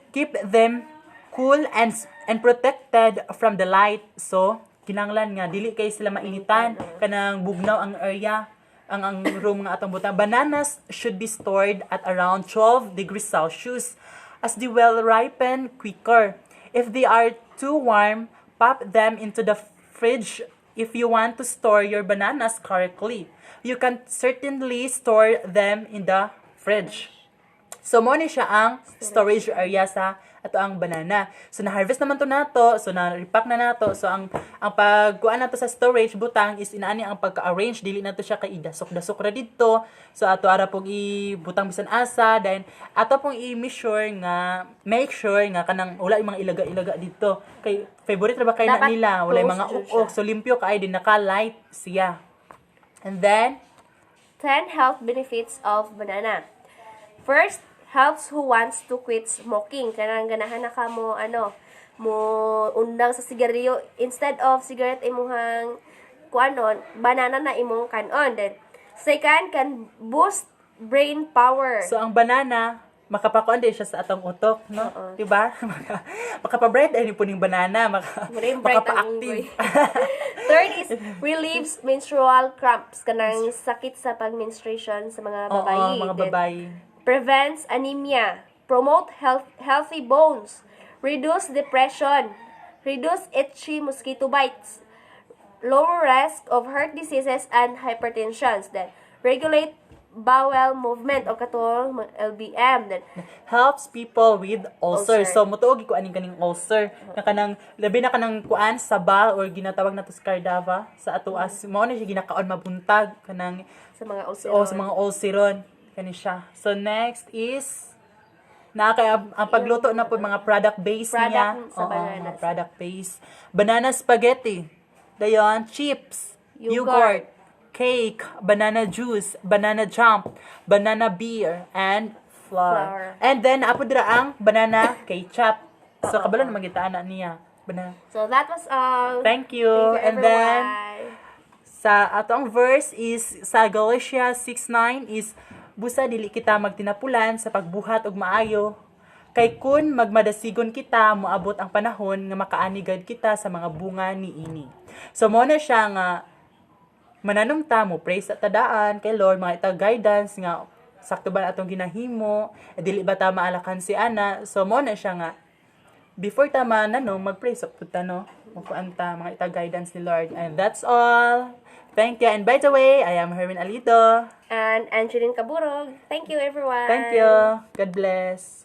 Keep them cool and protected from the light. So, kinanglan nga dili kay sila mainitan kanang bugnaw ang area ang room nga atong butang. Bananas should be stored at around 12 degrees Celsius as they will ripen quicker. If they are too warm, pop them into the fridge if you want to store your bananas correctly. You can certainly store them in the fridge. So, mo ni siya ang storage area sa ato ang banana. So, na-harvest naman to nato. So, na-repack na nato. So, ang pagkuan nato sa storage butang is inaani ang pagka-arrange. Dili nato siya kay idasok-dasok ra dito. So, ato ara pong ibutang bisan asa. Then, ato pong make sure nga kanang wala yung mga ilaga-ilaga dito. Kay favorite ra ba kay na nila? Wala yung mga ukok. So, limpyo kaay din naka-light siya. And then, 10 health benefits of banana. First, helps who wants to quit smoking. Kanang ganahan na ka mo, mo undang sa sigarilyo. Instead of cigarette imuhang kuanon, banana na imong kanon. Then, second, can boost brain power. So, ang banana, makapakuan din siya sa atong utok, no? Diba? Makapabright ay po ning banana, makapa-active. Third is relieves menstrual cramps, kanang sakit sa pag-menstruation sa mga babayi. Oo, mga babayi. Prevents anemia, promote healthy bones, reduce depression, reduce itchy mosquito bites, lower risk of heart diseases and hypertension, then regulate bowel movement o katong LBM, then helps people with ulcer. Ulcer. So mutuog ko aning kaning ulcer na kanang labi na kanang kuan sabal or ginatawag nato scardava sa atuas mo na siya ginakaon mabuntag kanang sa mga ulcer. sa mga ulceron kani siya. So next is na kay ang pagluto na po mga product base niya. Sa bananas. Mga product base. Banana spaghetti. Dayon chips, yogurt, cake, banana juice, banana jump, banana beer, and flour. And then, apo dira ang banana ketchup. So, kabalo na magitaan na niya. So, that was all. Thank you. And everyone. then, sa atong verse is, sa Galatians 6:9 is, busa dili kita magtinapulan sa pagbuhat og maayo. Kay kun magmadasigon kita, moabot ang panahon nga makaanigad kita sa mga bunga niini. So, mo na siya nga, mananumta mo praise at tadaan kay Lord mga ita guidance nga sakto ba atong ginahimo dili ba ta maalakan si ana. So mo na siya nga before ta mag-praise pud ta no magkuanta mga ita guidance ni Lord. And that's all. Thank you. And by the way, I am Hermin Alito And Angeline Caburog. Thank you, everyone. Thank you. God bless.